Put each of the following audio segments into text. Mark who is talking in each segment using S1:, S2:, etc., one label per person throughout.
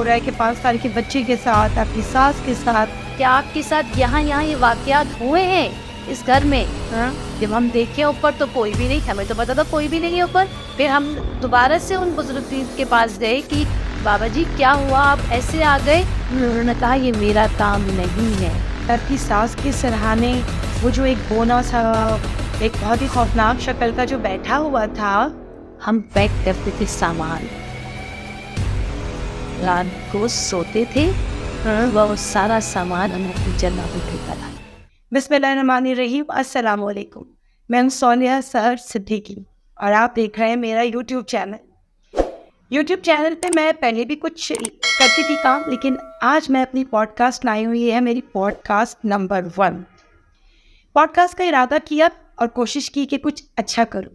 S1: ہو رہا ہے کہ 5 سال کے بچے کے ساتھ، آپ کی ساس کے ساتھ.
S2: کیا آپ کے ساتھ یہاں یہ واقعات ہوئے ہیں اس گھر میں؟ جب ہم دیکھیں اوپر تو کوئی بھی نہیں، ہمیں تو پتا تھا کوئی بھی نہیں ہے اوپر. پھر ہم دوبارہ سے ان بزرگ کے پاس گئے کہ بابا جی کیا ہوا، آپ ایسے آ گئے؟ انہوں نے کہا یہ میرا کام نہیں ہے.
S1: آپ کی ساس کے سرہانے وہ جو ایک بونا سا، ایک بہت ہی خوفناک شکل کا جو بیٹھا ہوا تھا،
S2: ہم پیک کرتے تھے سامان، رات کو سوتے تھے، وہ سارا سامان ہم اپنی جگہ پہ پھینکا تھا.
S1: بسم اللہ الرحمن الرحیم. السلام علیکم. میں ہوں سونیا سہر صدیقی اور آپ دیکھ رہے ہیں میرا یوٹیوب چینل. یوٹیوب چینل پہ میں پہلے بھی کچھ کرتی تھی کام، لیکن آج میں اپنی پوڈ کاسٹ لائی ہوئی ہے، میری podcast number 1. Podcast کا ارادہ کیا اور کوشش کی کہ کچھ اچھا کروں،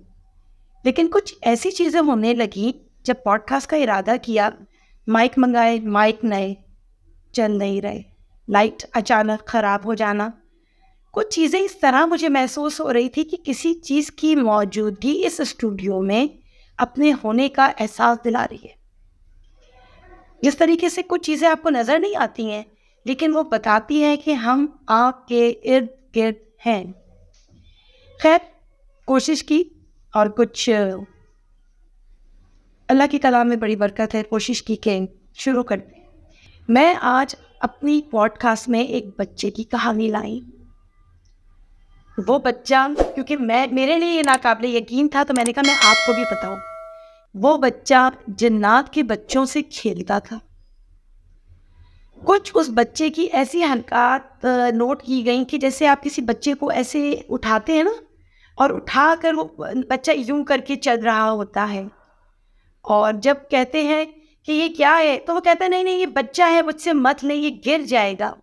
S1: لیکن کچھ ایسی چیزیں ہونے لگیں جب پوڈ کاسٹ کا ارادہ کیا. مائک منگائے، مائک نئے چل نہیں رہے، لائٹ اچانک خراب ہو جانا، کچھ چیزیں اس طرح مجھے محسوس ہو رہی تھی کہ کسی چیز کی موجودگی اس اسٹوڈیو میں اپنے ہونے کا احساس دلا رہی ہے. جس طریقے سے کچھ چیزیں آپ کو نظر نہیں آتی ہیں، لیکن وہ بتاتی ہیں کہ ہم آپ کے ارد گرد ہیں. خیر، کوشش کی اور کچھ اللہ کی کلام میں بڑی برکت ہے، کوشش کی کہ شروع کر دیں. میں آج اپنی پوڈ کاسٹ میں ایک بچے کی کہانی لائی. وہ بچہ، کیونکہ میرے لیے یہ ناقابل یقین تھا تو میں نے کہا میں آپ کو بھی بتاؤں. وہ بچہ جنات کے بچوں سے کھیلتا تھا. کچھ اس بچے کی ایسی حرکات نوٹ کی گئیں کہ جیسے آپ کسی بچے کو ایسے اٹھاتے ہیں نا، اور اٹھا کر وہ بچہ یوں کر کے چل رہا ہوتا ہے، اور جب کہتے ہیں کہ یہ کیا ہے تو وہ کہتا ہے نہیں نہیں یہ بچہ ہے، مجھ سے مت لیں، یہ گر جائے گا.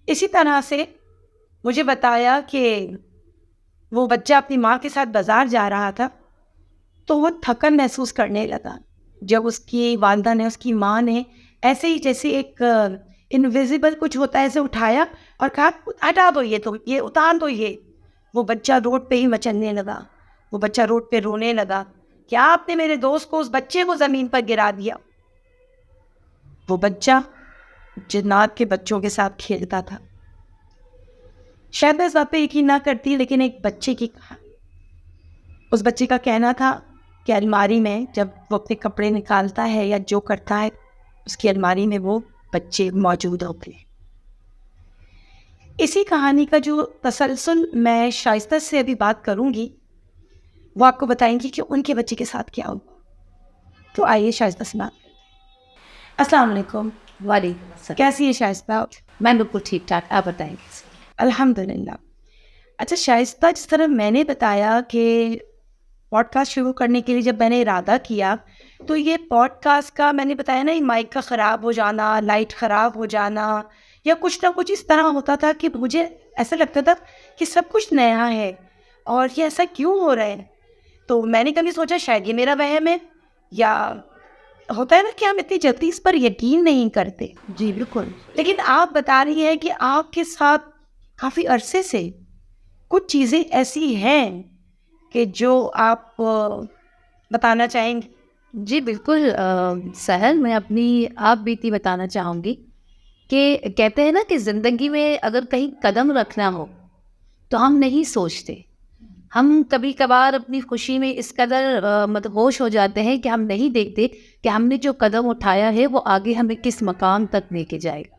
S1: اسی طرح سے مجھے بتایا کہ وہ بچہ اپنی ماں کے ساتھ بازار جا رہا تھا تو وہ تھکن محسوس کرنے لگا جب اس کی والدہ نے، اس کی ماں نے ایسے ہی جیسے ایک انویزیبل کچھ ہوتا ہے ایسے اٹھایا اور کہا ہٹا دو یہ، تو یہ اتار دو یہ. وہ بچہ روڈ پہ ہی مچلنے لگا، وہ بچہ روڈ پہ رونے لگا. کیا آپ نے میرے دوست کو، اس بچے کو زمین پر گرا دیا؟ وہ بچہ جنات کے بچوں کے ساتھ کھیلتا تھا. شاید میں اس بات پہ یقین نہ کرتی، لیکن ایک بچے کی کہانی. اس بچے کا کہنا تھا کہ الماری میں جب وہ اپنے کپڑے نکالتا ہے یا جو کرتا ہے، اس کی الماری میں وہ بچے موجود ہوتے ہیں. اسی کہانی کا جو تسلسل میں شائستہ سے ابھی بات کروں گی، وہ آپ کو بتائیں گی کہ ان کے بچے کے ساتھ کیا ہوا. تو آئیے شائستہ سے بات کرتے ہیں. السلام علیکم.
S2: وعلیکم السلام.
S1: کیسی ہے شائستہ؟
S2: میں بالکل ٹھیک ٹھاک، آپ بتائیں.
S1: الحمدللہ. اچھا شائستہ، جس طرح میں نے بتایا کہ پوڈ کاسٹ شروع کرنے کے لیے جب میں نے ارادہ کیا تو یہ پوڈ کاسٹ کا میں نے بتایا نا، مائک کا خراب ہو جانا، لائٹ خراب ہو جانا یا کچھ نہ کچھ اس طرح ہوتا تھا کہ مجھے ایسا لگتا تھا کہ سب کچھ نیا ہے اور یہ ایسا کیوں ہو رہا ہے. تو میں نے کبھی سوچا شاید یہ میرا وہم ہے، یا ہوتا ہے نا کہ ہم اتنی جلدی اس پر یقین نہیں کرتے.
S2: جی بالکل.
S1: لیکن آپ بتا رہی ہیں کہ آپ کے ساتھ کافی عرصے سے کچھ چیزیں ایسی ہیں کہ جو آپ بتانا چاہیں گے.
S2: جی بالکل سہل، میں اپنی آپ بیتی بتانا چاہوں گی کہ کہتے ہیں نا کہ زندگی میں اگر کہیں قدم رکھنا ہو تو ہم نہیں سوچتے. ہم کبھی کبھار اپنی خوشی میں اس قدر مدہوش ہو جاتے ہیں کہ ہم نہیں دیکھتے کہ ہم نے جو قدم اٹھایا ہے وہ آگے ہمیں کس مقام تک لے کے جائے گا.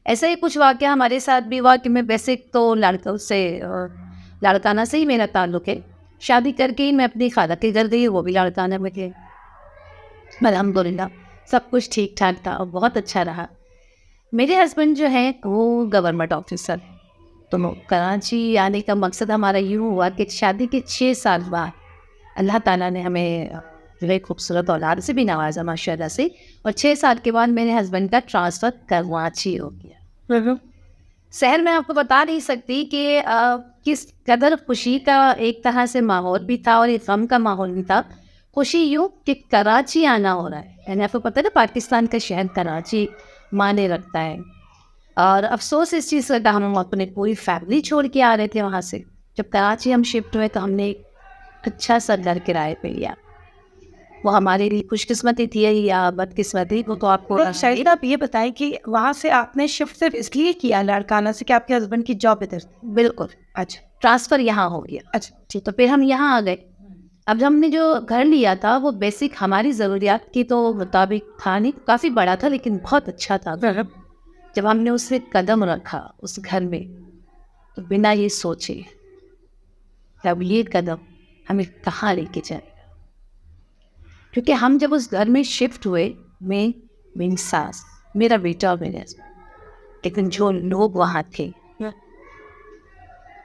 S2: ایسا ہی کچھ واقعہ ہمارے ساتھ بھی ہوا کہ میں ویسے تو لاڑکانہ سے ہی میرا تعلق ہے. شادی کر کے ہی میں اپنی خالہ کے گھر گئی، وہ بھی لاڑکانہ میں تھے. الحمدللہ سب کچھ ٹھیک ٹھاک تھا اور بہت اچھا رہا. میرے ہسبینڈ جو ہیں وہ گورنمنٹ آفیسر. تو کراچی آنے کا مقصد ہمارا یوں ہوا کہ شادی کے 6 سال بعد اللہ تعالیٰ نے ہمیں جو ہے خوبصورت اولاد سے بھی نوازا ماشاء اللہ سے، اور 6 سال کے بعد میرے ہسبینڈ کا ٹرانسفر کراچی ہو گیا. سہر میں آپ کو بتا نہیں سکتی کہ کس قدر خوشی کا ایک طرح سے ماحول بھی تھا اور ایک غم کا ماحول بھی تھا. خوشی یوں کہ کراچی آنا ہو رہا ہے، یعنی آپ کو پتہ ہے نا پاکستان کا شہر کراچی معنی رکھتا ہے. اور افسوس اس چیز کا ہم اپنے پوری فیملی چھوڑ کے آ رہے تھے وہاں سے. جب کراچی ہم شفٹ ہوئے تو ہم نے ایک اچھا سا گھر کرائے پہ لیا. وہ ہمارے لیے خوش قسمتی تھی یا بدقسمتی، وہ تو آپ کو
S1: شاید آپ یہ بتائیں کہ وہاں سے آپ نے شفٹ صرف اس لیے کیا لاڑکانہ سے کہ آپ کے ہسبینڈ کی جاب ادھر تھی؟
S2: بالکل
S1: اچھا
S2: ٹرانسفر یہاں ہو گیا.
S1: اچھا ٹھیک.
S2: تو پھر ہم یہاں آ گئے. اب ہم نے جو گھر لیا تھا وہ بیسک ہماری ضروریات کی تو مطابق تھا نہیں، کافی بڑا تھا لیکن بہت اچھا تھا. جب ہم نے اس میں قدم رکھا اس گھر میں تو بنا یہ سوچے اب یہ قدم ہمیں کہاں لے کے جائے گا. کیونکہ ہم جب اس گھر میں شفٹ ہوئے، میں میری ساس، میرا بیٹا اور میرے ہسبینڈ، لیکن جو لوگ وہاں تھے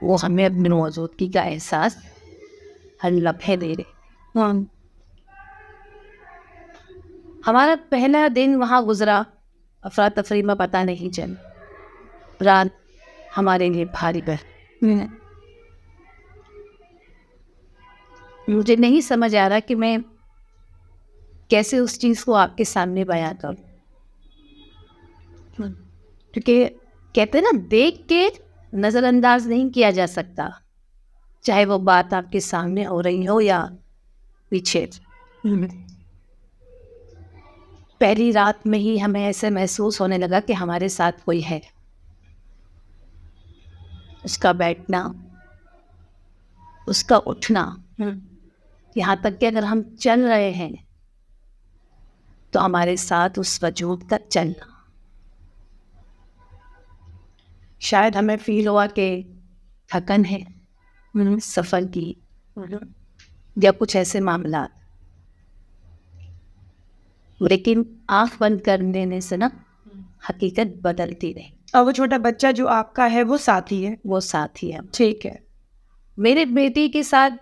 S2: وہ ہمیں اپنی موجودگی کا احساس ہر لمحے دے رہے. ہمارا پہلا دن وہاں گزرا افراتفری میں، پتہ نہیں چل. رات ہمارے لیے بھاری بھر. مجھے نہیں سمجھ آ رہا کہ میں کیسے اس چیز کو آپ کے سامنے بیان کروں، کیونکہ کہتے ہیں نا دیکھ کے نظر انداز نہیں کیا جا سکتا، چاہے وہ بات آپ کے سامنے ہو رہی ہو یا پیچھے. پہلی رات میں ہی ہمیں ایسے محسوس ہونے لگا کہ ہمارے ساتھ کوئی ہے. اس کا بیٹھنا، اس کا اٹھنا، یہاں تک کہ اگر ہم چل رہے ہیں تو ہمارے ساتھ اس وجود کا چلنا. شاید ہمیں فیل ہوا کہ تھکن ہے سفر کی یا کچھ ایسے معاملات، لیکن آنکھ بند کر دینے سے نا حقیقت بدلتی رہی.
S1: اور وہ چھوٹا بچہ جو آپ کا ہے وہ ساتھی ہے؟
S2: وہ ساتھ ہی ہے.
S1: ٹھیک ہے.
S2: میرے بیٹی کے ساتھ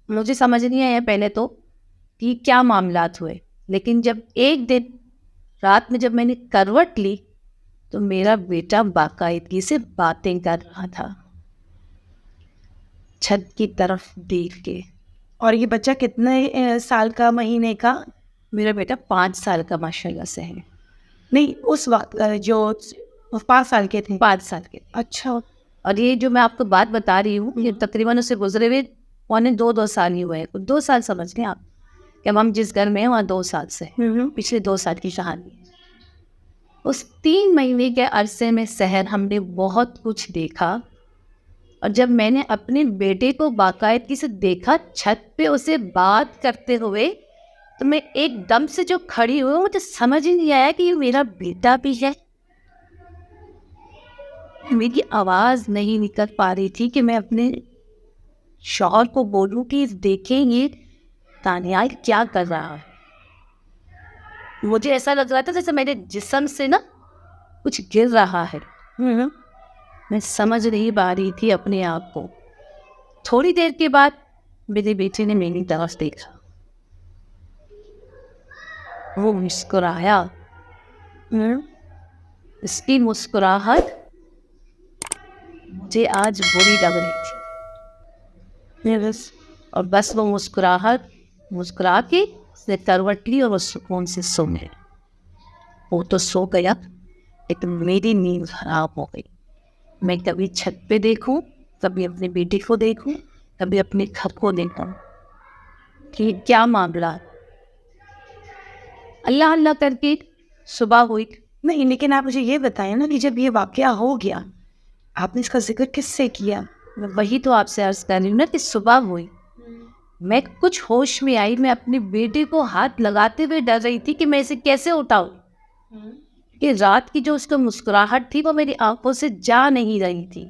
S2: مجھے سمجھ نہیں آیا پہلے تو کہ کیا معاملات ہوئے، لیکن جب ایک دن رات میں جب میں نے کروٹ لی تو میرا بیٹا باقاعدگی سے باتیں کر رہا تھا چھت کی طرف دیکھ کے.
S1: اور یہ بچہ کتنے سال کا، مہینے کا؟
S2: میرا بیٹا 5 سال کا ماشاءاللہ سے ہے.
S1: نہیں اس وقت جو 5 سال کے تھے؟
S2: 5 سال کے.
S1: اچھا.
S2: اور یہ جو میں آپ کو بات بتا رہی ہوں یہ تقریباً اسے گزرے ہوئے 2 سال ہی ہوئے ہیں. 2 سال سمجھ لیں آپ کہ ہم جس گھر میں ہیں وہاں 2 سال سے پچھلے 2 سال کی کہانی ہے. اس 3 مہینے کے عرصے میں سحر ہم نے بہت کچھ دیکھا. اور جب میں نے اپنے بیٹے کو باقاعدگی سے دیکھا چھت پہ اسے بات کرتے ہوئے تو میں ایک دم سے جو کھڑی ہوئی مجھے سمجھ ہی نہیں آیا کہ یہ میرا بیٹا بھی ہے. میری آواز نہیں نکل پا رہی تھی کہ میں اپنے شوہر کو بولوں کہ دیکھیں یہ دانیال کیا کر رہا ہے. مجھے ایسا لگ رہا تھا جیسے میرے جسم سے نا کچھ گر رہا ہے. میں سمجھ نہیں پا رہی تھی اپنے آپ کو. تھوڑی دیر کے بعد میرے بیٹے نے میری طرف دیکھا، وہ مسکرایا. اس کی مسکراہٹ مجھے آج بری لگ رہی تھی. اور بس وہ مسکرا کے اس نے کروٹ لی اور وہ سکون سے سو گئے. وہ تو سو گیا لیکن میری نیند خراب ہو گئی. میں کبھی چھت پہ دیکھوں، کبھی اپنے بیٹے کو دیکھوں، کبھی اپنے گھر کو دیکھوں کہ کیا معاملہ. اللہ اللہ کر کے صبح ہوئی.
S1: نہیں لیکن آپ مجھے یہ بتائیں نا کہ جب یہ واقعہ ہو گیا آپ نے اس کا ذکر کس سے کیا؟
S2: میں وہی تو آپ سے عرض کر رہی ہوں نا کہ صبح ہوئی، میں کچھ ہوش میں آئی، میں اپنے بیٹے کو ہاتھ لگاتے ہوئے ڈر رہی تھی کہ میں اسے کیسے اٹھاؤں. کہ رات کی جو اس کا مسکراہٹ تھی وہ میری آنکھوں سے جا نہیں رہی تھی.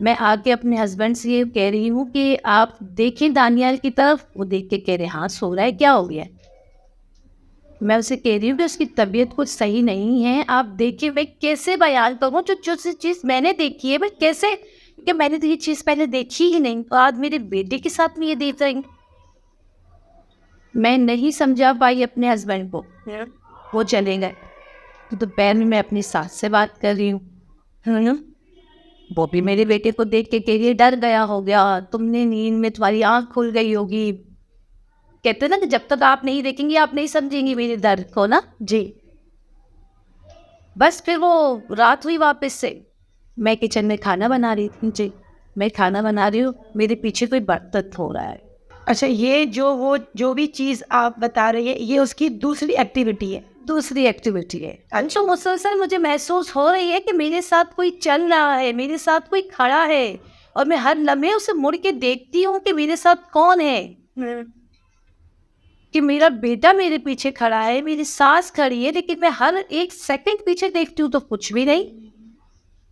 S2: میں آ کے اپنے ہسبینڈ سے یہ کہہ رہی ہوں کہ آپ دیکھیں دانیال کی طرف. وہ دیکھ کے کہہ رہے ہاں سو رہا ہے، کیا ہو گیا؟ میں اسے کہہ رہی ہوں کہ اس کی طبیعت کچھ صحیح نہیں ہے، آپ دیکھیں. میں کیسے بیان کروں جو چیز میں نے دیکھی ہے، میں کیسے، کہ میں نے تو یہ چیز پہلے دیکھی ہی نہیں، اور آج میرے بیٹے کے ساتھ میں یہ دیکھ رہی ہوں. میں نہیں سمجھا پائی اپنے ہسبینڈ کو. وہ چلے گئے. تو دوپہر میں اپنی ساس سے بات کر رہی ہوں، وہ بھی میرے بیٹے کو دیکھ کے کہہ رہی ہے ڈر گیا ہو گیا، تم نے نیند میں تمہاری آنکھ کھل گئی ہوگی. کہتے نا کہ جب تک آپ نہیں دیکھیں گی آپ نہیں سمجھیں گی میرے درد کو نا.
S1: جی.
S2: بس پھر وہ رات ہوئی واپس سے. میں کچن میں کھانا بنا رہی تھی. جی. میں کھانا بنا رہی ہوں، میرے پیچھے کوئی برتن ہو رہا ہے.
S1: اچھا، یہ جو بھی چیز آپ بتا رہی ہے یہ اس کی دوسری ایکٹیویٹی ہے.
S2: دوسری ایکٹیویٹی ہے. تو مسلسل مجھے محسوس ہو رہی ہے کہ میرے ساتھ کوئی چل رہا ہے, میرے ساتھ کوئی کھڑا ہے, اور میں ہر لمحے اسے مڑ کے دیکھتی ہوں کہ میرے ساتھ کون ہے, کہ میرا بیٹا میرے پیچھے کھڑا ہے, میری ساس کھڑی ہے, لیکن میں ہر ایک سیکنڈ پیچھے دیکھتی ہوں تو کچھ بھی نہیں.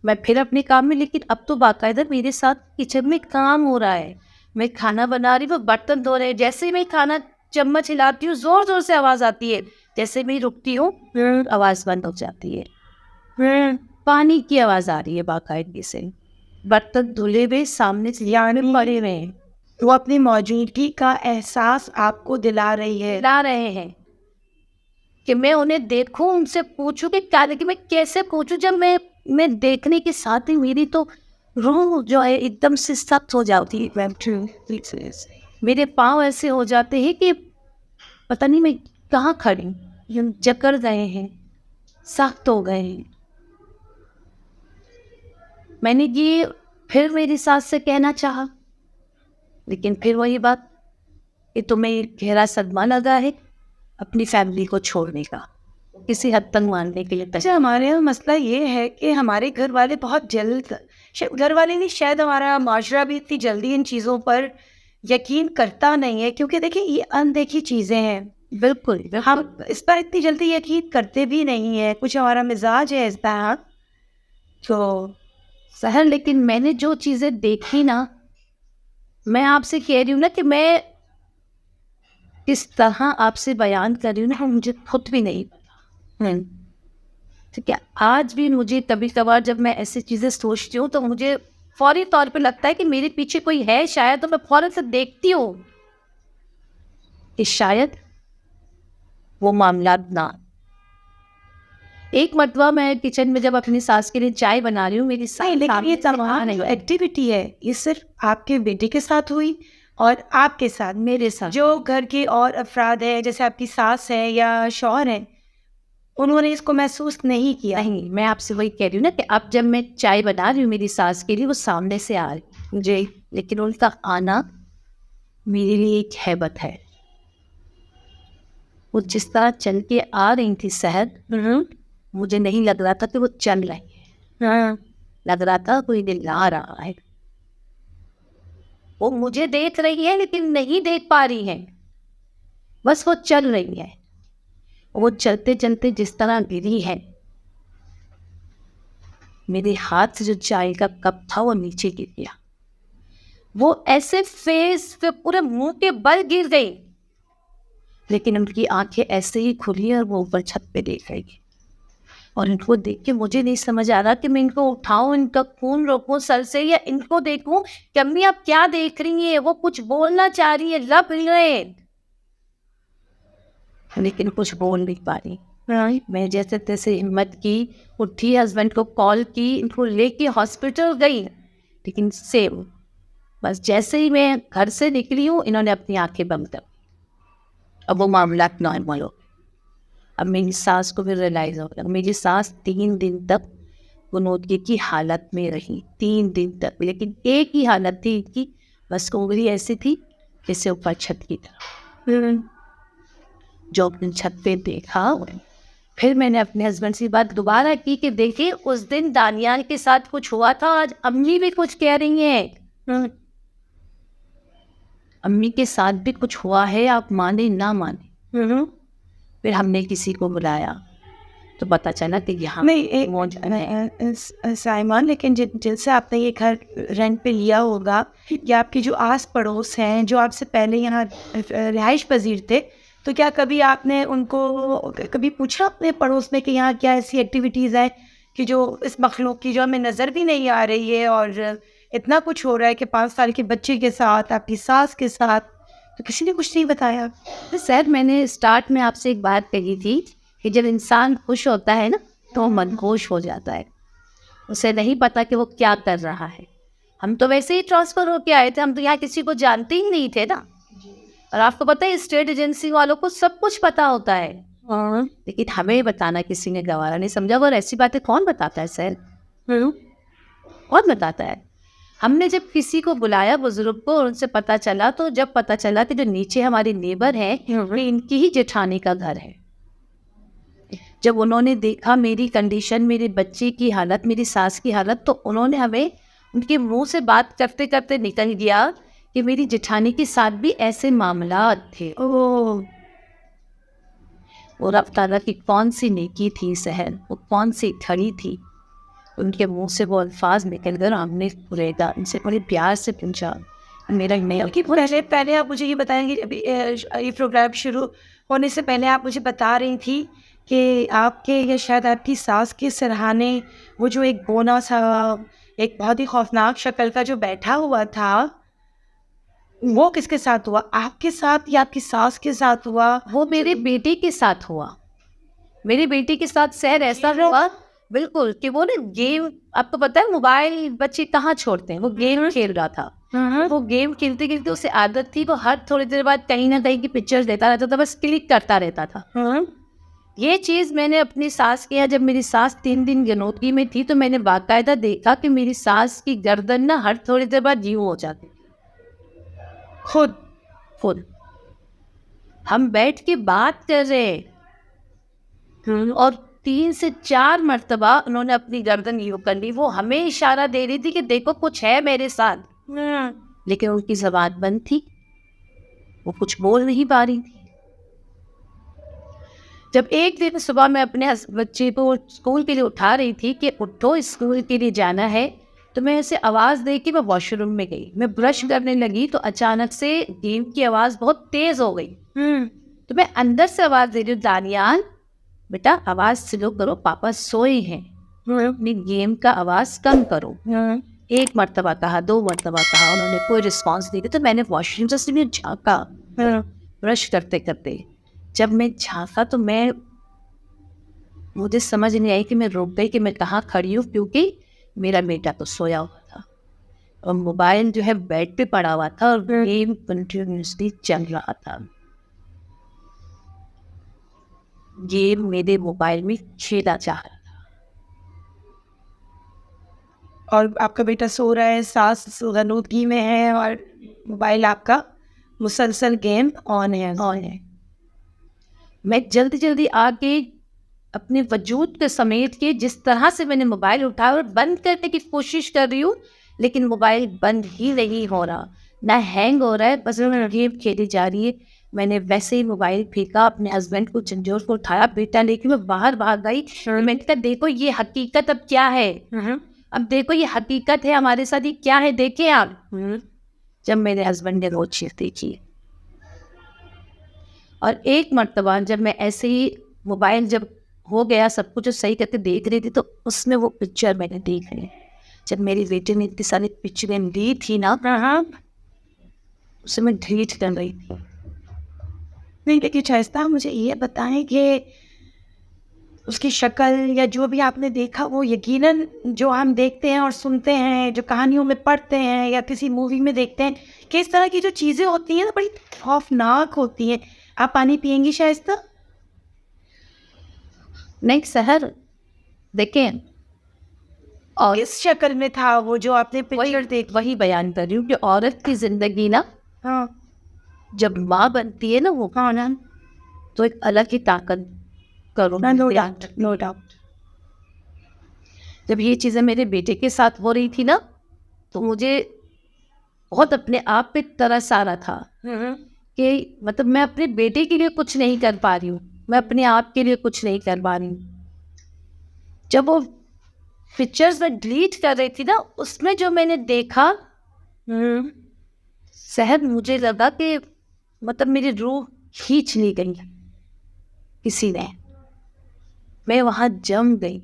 S2: میں پھر اپنے کام میں, لیکن اب تو باقاعدہ میرے ساتھ کچن میں کام ہو رہا ہے. میں کھانا بنا رہی ہوں, وہ برتن دھو رہے ہیں, جیسے ہی میں کھانا چمچ ہلاتی ہوں زور زور سے آواز آتی ہے, جیسے میں رکتی ہوں آواز بند ہو جاتی ہے. پانی کی آواز آ رہی ہے باقاعدگی سے, برتن دھلے ہوئے سامنے سے
S1: یعنی
S2: پڑے ہوئے ہیں,
S1: وہ اپنی موجودگی کا احساس آپ کو دلا رہی ہے.
S2: لا رہے ہیں کہ میں انہیں دیکھوں, ان سے پوچھوں کہ کیا, لیکن میں کیسے پوچھوں جب میں دیکھنے کے ساتھ ہی میری تو روح جو ہے ایک دم سے سخت ہو جاتی ہے. میرے پاؤں ایسے ہو جاتے ہیں کہ پتہ نہیں میں کہاں کھڑی ہوں, جکڑ گئے ہیں, سخت ہو گئے ہیں. میں نے یہ پھر میری ساس سے کہنا چاہا, لیکن پھر وہی بات کہ تمہیں گہرا صدمہ لگا ہے اپنی فیملی کو چھوڑنے کا, کسی حد تک ماننے کے لیے.
S1: اچھا، ہمارے یہاں مسئلہ یہ ہے کہ ہمارے گھر والے بہت جلد, گھر والے نہیں, شاید ہمارا معاشرہ بھی اتنی جلدی ان چیزوں پر یقین کرتا نہیں ہے, کیونکہ دیکھیں یہ اندیکھی چیزیں ہیں.
S2: بالکل
S1: ہم اس پر اتنی جلدی یقین کرتے بھی نہیں ہیں, کچھ ہمارا مزاج ہے اس طرح. تو
S2: سحر, لیکن میں نے جو چیزیں دیکھی نا, میں آپ سے کہہ رہی ہوں نا کہ میں کس طرح آپ سے بیان کر رہی ہوں نا, مجھے خود بھی نہیں پتا. ٹھیک ہے, آج بھی مجھے کبھی کبھار جب میں ایسی چیزیں سوچتی ہوں تو مجھے فوری طور پہ لگتا ہے کہ میرے پیچھے کوئی ہے شاید, تو میں فوراً سے دیکھتی ہوں کہ شاید وہ معاملات نہ. ایک مرتبہ میں کچن میں جب اپنی ساس کے لیے چائے بنا رہی ہوں, میری
S1: نہیں, لیکن یہ تمام جو ایکٹیویٹی ہے یہ صرف آپ کے بیٹے کے ساتھ ہوئی اور آپ کے ساتھ,
S2: میرے ساتھ
S1: جو گھر کے اور افراد ہیں جیسے آپ کی ساس ہے یا شوہر ہیں, انہوں نے اس کو محسوس نہیں کیا.
S2: نہیں, میں آپ سے وہی کہہ رہی ہوں نا کہ اب جب میں چائے بنا رہی ہوں میری ساس کے لیے, وہ سامنے سے آ رہی جی, لیکن ان کا آنا میرے لیے ایک ہیبت ہے. وہ جس طرح چل کے آ رہی تھی صحت, مجھے نہیں لگ رہا تھا کہ وہ چل رہی ہے, لگ رہا تھا کوئی دل آ رہا ہے. وہ مجھے دیکھ رہی ہے لیکن نہیں دیکھ پا رہی ہے, بس وہ چل رہی ہے. وہ چلتے چلتے جس طرح گری ہے, میرے ہاتھ سے جو چائے کا کپ تھا وہ نیچے گر گیا. وہ ایسے فیس پہ پورے منہ کے بل گر گئی, لیکن ان کی آنکھیں ایسے ہی کھلی اور وہ اوپر چھت پہ دیکھ رہی. اور ان کو دیکھ کے مجھے نہیں سمجھ آ رہا کہ میں ان کو اٹھاؤں, ان کا خون روکوں سر سے, یا ان کو دیکھوں کہ امی آپ کیا دیکھ رہی ہیں. وہ کچھ بولنا چاہ رہی ہے, لب ہل رہے, لیکن کچھ بول نہیں پا رہی. میں جیسے تیسے ہمت کی, اٹھی, ہسبینڈ کو کال کی, ان کو لے کے ہاسپٹل گئی, لیکن سیم بس جیسے ہی میں گھر سے نکلی ہوں انہوں نے اپنی آنکھیں بند کر. اب وہ معاملات نارمل ہو. اب میری ساس کو بھی ریلائز ہو گیا. میری ساس 3 دن تک غنودگی کی حالت میں رہی, 3 دن تک, لیکن ایک ہی حالت تھی ان کی, بس انگلی ایسی تھی جیسے اوپر چھت کی طرح. جو اپنے چھت پہ دیکھا, پھر میں نے اپنے ہسبینڈ سے بات دوبارہ کی کہ دیکھیے اس دن دانیال کے ساتھ کچھ ہوا تھا, آج امی بھی کچھ کہہ رہی ہیں, امی کے ساتھ بھی کچھ ہوا ہے, آپ مانے نہ مانے. پھر ہم نے کسی کو بلایا تو پتہ چلا کہ یہاں
S1: نہیں سائمان, لیکن جن سے آپ نے یہ گھر رینٹ پہ لیا ہوگا, یا آپ کے جو آس پڑوس ہیں جو آپ سے پہلے یہاں رہائش پذیر تھے, تو کیا کبھی آپ نے ان کو کبھی پوچھا اپنے پڑوس میں کہ یہاں کیا ایسی ایکٹیویٹیز ہیں کہ جو اس مخلوق کی جو ہمیں نظر بھی نہیں آ رہی ہے, اور اتنا کچھ ہو رہا ہے کہ 5 سال کے بچے کے ساتھ, آپ کی ساس کے ساتھ, تو کسی نے کچھ نہیں بتایا؟
S2: سر میں نے اسٹارٹ میں آپ سے ایک بات کہی تھی کہ جب انسان خوش ہوتا ہے نا تو وہ مدہوش ہو جاتا ہے, اسے نہیں پتا کہ وہ کیا کر رہا ہے. ہم تو ویسے ہی ٹرانسفر ہو کے آئے تھے, ہم تو یہاں کسی کو جانتے ہی نہیں تھے نا, اور آپ کو پتہ ہے اسٹیٹ ایجنسی والوں کو سب کچھ پتا ہوتا ہے, لیکن ہمیں بتانا کسی نے گوارا نہیں سمجھا. اور ایسی باتیں کون بتاتا ہے سر, کون بتاتا ہے؟ ہم نے جب کسی کو بلایا بزرگ کو اور ان سے پتہ چلا، تو جب پتہ چلا کہ جو نیچے ہمارے نیبر ہیں یہ ان کی ہی جیٹھانی کا گھر ہے، جب انہوں نے دیکھا میری کنڈیشن، میرے بچے کی حالت، میری ساس کی حالت، تو انہوں نے ہمیں ان کے منہ سے بات کرتے کرتے نکل گیا کہ میری جیٹھانی کے ساتھ بھی ایسے معاملات تھے.
S1: اوہ،
S2: اور رب تعالیٰ کی کون سی نیکی تھی سحر، وہ کون سی کھڑی تھی، ان کے منہ سے وہ الفاظ نکل کر ہم نے پریدا ان سے بڑے پیار سے پوچھا میرا نیا
S1: کہ پہلے آپ مجھے یہ بتائیں گے، ابھی یہ پروگرام شروع ہونے سے پہلے آپ مجھے بتا رہی تھی کہ آپ کے یا شاید آپ کی ساس کے سرہانے وہ جو ایک بونا سا، ایک بہت ہی خوفناک شکل کا جو بیٹھا ہوا تھا، وہ کس کے ساتھ ہوا؟ آپ کے ساتھ یا آپ کی ساس کے ساتھ ہوا؟
S2: وہ میرے بیٹے کے ساتھ ہوا. میری بیٹی کے ساتھ سحر ایسا ہوا بالکل کہ وہ نا گیم، آپ کو پتہ ہے موبائل بچے کہاں چھوڑتے ہیں، وہ گیم کھیل رہا تھا. وہ گیم کھیلتے کھیلتے اسے عادت تھی، وہ ہر تھوڑی دیر بعد کہیں نہ کہیں کی پکچر دیتا رہتا تھا، بس کلک کرتا رہتا تھا. یہ چیز میں نے اپنی ساس کے یہاں، جب میری ساس 3 دن گنودگی میں تھی تو میں نے باقاعدہ دیکھا کہ میری ساس کی گردن نا ہر تھوڑی دیر بعد یوں ہو جاتی. خود ہم بیٹھ کے بات کر رہے اور 3 سے 4 مرتبہ انہوں نے اپنی گردن یوں کر لی. وہ ہمیں اشارہ دے رہی تھی کہ دیکھو کچھ ہے میرے ساتھ، لیکن ان کی زبان بند تھی، وہ کچھ بول نہیں پا رہی تھی. جب ایک دن صبح میں اپنے بچے کو اسکول کے لیے اٹھا رہی تھی کہ اٹھو اسکول کے لیے جانا ہے، تو میں اسے آواز دے کے میں واش روم میں گئی. میں برش کرنے لگی تو اچانک سے گیم کی آواز بہت تیز ہو گئی. تو میں اندر سے آواز دے رہی ہوں، دانیال بیٹا آواز سلو کرو، پاپا سوئے ہیں، اپنی گیم کا آواز کم کرو. 1 مرتبہ کہا، 2 مرتبہ کہا، انہوں نے کوئی رسپانس نہیں دی. تو میں نے واش روم سے جھانکا برش کرتے کرتے. جب میں جھانکا تو مجھے سمجھ نہیں آئی کہ میں رک گئی کہ میں کہاں کھڑی ہوں، کیونکہ میرا بیٹا تو سویا ہوا تھا اور موبائل جو ہے بیڈ پہ پڑا ہوا تھا اور گیم کنٹینیوسلی چل رہا تھا. گیم میرے موبائل میں کھیلا جا رہا تھا.
S1: اور آپ کا بیٹا سو رہا ہے، ساس غنودگی میں ہے اور موبائل آپ کا مسلسل گیم آن ہے.
S2: میں جلدی آ کے اپنے وجود کے سمیٹ کے جس طرح سے میں نے موبائل اٹھایا اور بند کرنے کی کوشش کر رہی ہوں، لیکن موبائل بند ہی نہیں ہو رہا، نہ ہینگ ہو رہا ہے، بس گیم کھیلی جا رہی ہے. میں نے ویسے ہی موبائل پھینکا، اپنے ہسبینڈ کو جھنجھوڑ کو اٹھایا، بیٹا لے کے میں باہر بھاگ گئی. میں نے کہا دیکھو یہ حقیقت اب کیا ہے، اب دیکھو یہ حقیقت ہے ہمارے ساتھ، یہ کیا ہے دیکھیں آپ. جب میرے ہسبینڈ نے وہ چیز دیکھی، اور 1 مرتبہ جب میں ایسے ہی موبائل جب ہو گیا سب کچھ صحیح کر کے دیکھ رہی تھی، تو اس میں وہ پکچر میں نے دیکھ لی. جب میری بیٹی نے اتنی ساری پکچریں لی تھی نا، اسے میں ڈیلیٹ کر رہی تھی.
S1: نہیں لیکن شائستہ مجھے یہ بتائیں کہ اس کی شکل یا جو بھی آپ نے دیکھا، وہ یقیناً جو ہم دیکھتے ہیں اور سنتے ہیں، جو کہانیوں میں پڑھتے ہیں یا کسی مووی میں دیکھتے ہیں، کہ اس طرح کی جو چیزیں ہوتی ہیں نا بڑی خوفناک ہوتی ہیں. آپ پانی پئیں گی شائستہ؟
S2: نہیں سحر دیکھیں، اور
S1: اس شکل میں تھا وہ جو آپ نے پکچر دیکھ.
S2: وہی بیان کر رہی ہوں کہ عورت کی زندگی نا
S1: ہاں
S2: جب ماں بنتی ہے نا وہ تو ایک الگ ہی طاقت کرو.
S1: No doubt.
S2: جب یہ چیزیں میرے بیٹے کے ساتھ ہو رہی تھی نا، تو مجھے بہت اپنے آپ پہ ترس آ رہا تھا کہ مطلب میں اپنے بیٹے کے لیے کچھ نہیں کر پا رہی ہوں، میں اپنے آپ کے لیے کچھ نہیں کر پا رہی ہوں. جب وہ پکچرز میں ڈیلیٹ کر رہی تھی نا، اس میں جو میں نے دیکھا سحر، مجھے لگا کہ مطلب میری روح کھینچ لی گئی کسی نے. میں وہاں جم گئی.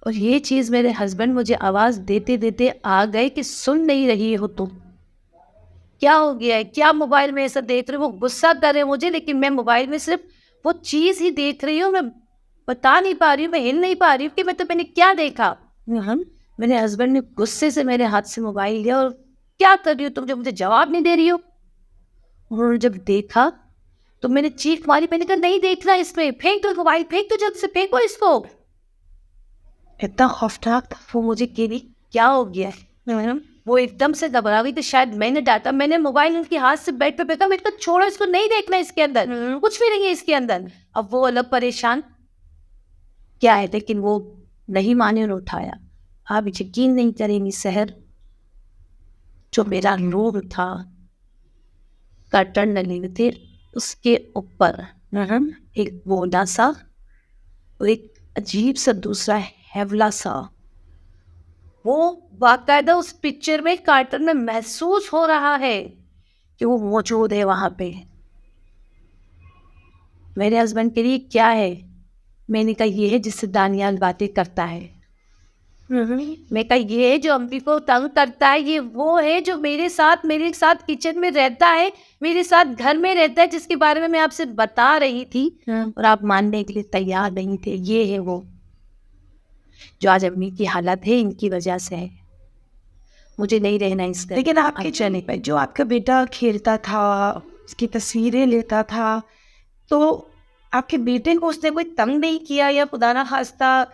S2: اور یہ چیز میرے ہسبینڈ مجھے آواز دیتے دیتے آ گئے کہ سن نہیں رہی ہو تم، کیا ہو گیا ہے، کیا موبائل میں ایسا دیکھ رہے ہو. وہ غصہ کر رہے مجھے، لیکن میں موبائل میں صرف وہ چیز ہی دیکھ رہی ہوں. میں بتا نہیں پا رہی ہوں، میں ہل نہیں پا رہی ہوں کہ میں نے کیا دیکھا. میرے ہسبینڈ نے غصے سے میرے ہاتھ سے موبائل لیا اور کیا کر رہی ہو تم جو مجھے جواب نہیں دے رہی ہو. انہوں نے جب دیکھا تو میں نے چیخ ماری، میں نے کہا نہیں دیکھنا اس میں، پھینک دو موبائل، پھینک دو، جلد سے پھینکو اس کو.
S1: اتنا خوفناک تھا
S2: وہ مجھے کہہ رہی کیا ہو گیا ہے. وہ ایک دم سے گھبرا گئی. تو شاید میں نے ڈانٹا, میں نے موبائل ان کے ہاتھ سے بیڈ پہ پھینکا, میں نے کہا چھوڑو اس کو, نہیں دیکھنا اس کے اندر, کچھ بھی نہیں ہے اس کے اندر. اب وہ الگ پریشان کیا ہے, لیکن وہ نہیں مانے اور اٹھایا. آپ یقین نہیں کریں گی سحر, جو میرا روم تھا کرٹن ڈلے تھے, اس کے اوپر ایک بونا سا اور ایک عجیب سا دوسرا ہیولا سا, وہ باقاعدہ اس پکچر میں کارٹن میں محسوس ہو رہا ہے کہ وہ موجود ہے وہاں پہ. میرے ہسبینڈ کے لیے کیا ہے, میں نے کہا یہ ہے جس سے دانیال باتیں کرتا ہے. میں کہا یہ ہے جو امی کو تنگ کرتا ہے, یہ وہ ہے جو میرے ساتھ کچن میں رہتا ہے, میرے ساتھ گھر میں رہتا ہے, جس کے بارے میں آپ سے بتا رہی تھی اور آپ ماننے کے لیے تیار نہیں تھے. یہ ہے وہ جو آج امی کی حالت ہے, ان کی وجہ سے ہے. مجھے نہیں رہنا اس کا.
S1: لیکن آپ کے چلے پہ جو آپ کا بیٹا کھیلتا تھا, اس کی تصویریں لیتا تھا, تو آپ کے بیٹے کو اس نے کوئی تنگ نہیں کیا, یا خدا نہ خواستہ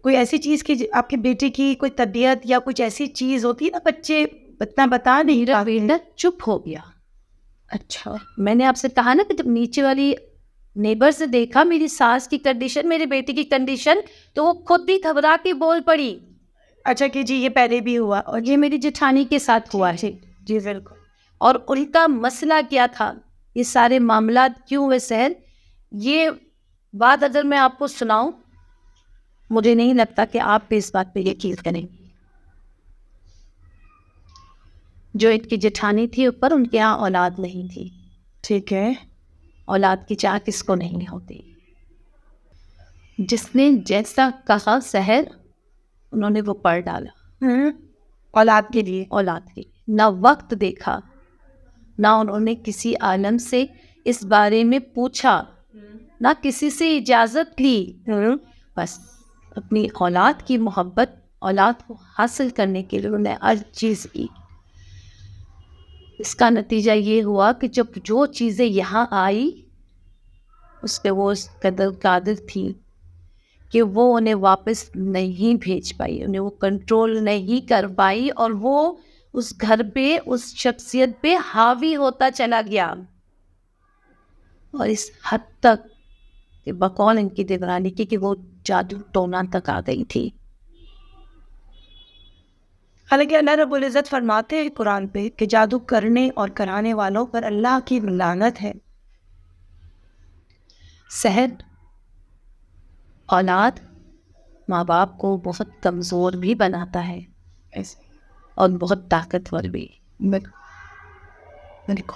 S1: کوئی ایسی چیز کی آپ کے بیٹے کی کوئی طبیعت یا کچھ ایسی چیز ہوتی ہے نا, بچے اتنا بتا نہیں
S2: میرا
S1: پاتے.
S2: بیٹا چپ ہو گیا.
S1: اچھا,
S2: میں نے آپ سے کہا نا کہ جب نیچے والی نیبر سے دیکھا میری ساس کی کنڈیشن, میرے بیٹے کی کنڈیشن, تو وہ خود بھی گھبرا کے بول پڑی.
S1: اچھا کہ جی یہ پہلے بھی ہوا,
S2: اور یہ میری جٹھانی کے ساتھ ہوا ہے.
S1: جی بالکل.
S2: اور ان کا مسئلہ کیا تھا, یہ سارے معاملات کیوں ہوئے سحر, یہ بات اگر میں آپ کو سناؤں, مجھے نہیں لگتا کہ آپ بھی اس بات پہ یقین کریں گے. جو ان کی جٹھانی تھی اوپر, ان کے یہاں اولاد نہیں تھی.
S1: ٹھیک ہے.
S2: اولاد کی چاہ کس کو نہیں ہوتی. جس نے جیسا کہا سحر, انہوں نے وہ پڑھ ڈالا.
S1: اولاد کے لیے,
S2: اولاد کے لیے نہ وقت دیکھا, نہ انہوں نے کسی عالم سے اس بارے میں پوچھا, نہ کسی سے اجازت لی. بس اپنی اولاد کی محبت, اولاد کو حاصل کرنے کے لیے انہوں نے ہر چیز کی. اس کا نتیجہ یہ ہوا کہ جب جو چیزیں یہاں آئی, اس پہ وہ اس قدر قادر تھی کہ وہ انہیں واپس نہیں بھیج پائی, انہیں وہ کنٹرول نہیں کر پائی, اور وہ اس گھر پہ, اس شخصیت پہ حاوی ہوتا چلا گیا. اور اس حد تک کہ بقول ان کی دیورانی کی کہ وہ جادو ٹونا تک آ گئی تھی.
S1: حالانکہ اللہ رب العزت فرماتے ہیں قرآن پہ کہ جادو کرنے اور کرانے والوں پر اللہ کی لعنت ہے.
S2: سحر, اولاد ماں باپ کو بہت کمزور بھی بناتا ہے اور بہت طاقتور بھی.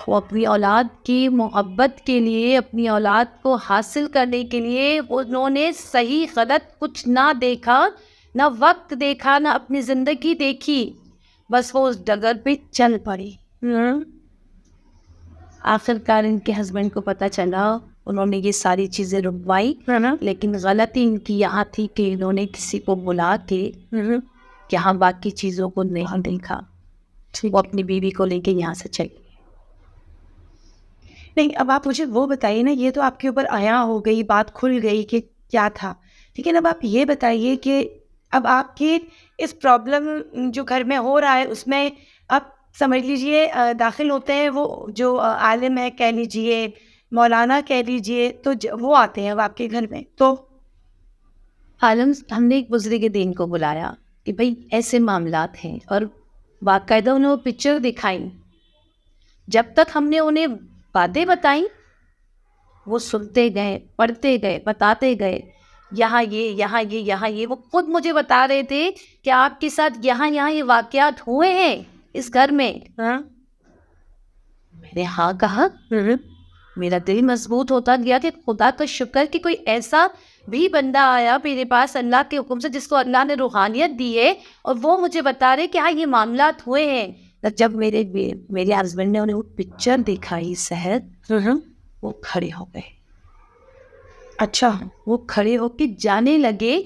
S2: وہ اپنی اولاد کی محبت کے لیے, اپنی اولاد کو حاصل کرنے کے لیے انہوں نے صحیح غلط کچھ نہ دیکھا, نہ وقت دیکھا, نہ اپنی زندگی دیکھی, بس وہ اس ڈگر پہ چل پڑی. آخرکار ان کے ہسبینڈ کو پتہ چلا, انہوں نے یہ ساری چیزیں رکوائی, لیکن غلطی ان کی یہاں تھی کہ انہوں نے کسی کو بلا کے یہاں باقی چیزوں کو نہیں دیکھا. وہ اپنی بیوی کو لے کے یہاں سے چلی.
S1: نہیں, اب آپ مجھے وہ بتائیے نا, یہ تو آپ کے اوپر آیا ہو گئی, بات کھل گئی کہ کیا تھا, لیکن اب آپ یہ بتائیے کہ اب آپ کی اس پرابلم جو گھر میں ہو رہا ہے, اس میں آپ سمجھ لیجئے داخل ہوتے ہیں وہ جو عالم ہے, کہہ لیجئے مولانا کہہ لیجئے, تو وہ آتے ہیں اب آپ کے گھر میں. تو
S2: عالم, ہم نے ایک بزرگ دین کو بلایا کہ بھئی ایسے معاملات ہیں, اور باقاعدہ انہیں وہ پکچر دکھائیں. جب تک ہم نے انہیں باتیں بتائیں, وہ سنتے گئے, پڑھتے گئے, بتاتے گئے, یہاں یہ, یہاں یہ, یہاں یہ. وہ خود مجھے بتا رہے تھے کہ آپ کے ساتھ یہاں یہ واقعات ہوئے ہیں اس گھر میں. میں نے ہاں کہا. میرا دل مضبوط ہوتا گیا کہ خدا کا شکر کہ کوئی ایسا بھی بندہ آیا میرے پاس اللہ کے حکم سے, جس کو اللہ نے روحانیت دی ہے, اور وہ مجھے بتا رہے کہ ہاں یہ معاملات ہوئے ہیں. جب میرے ہسبینڈ نے انہیں وہ پکچر دکھائی سحر, وہ کھڑے ہو گئے.
S1: اچھا,
S2: وہ کھڑے ہو کے جانے لگے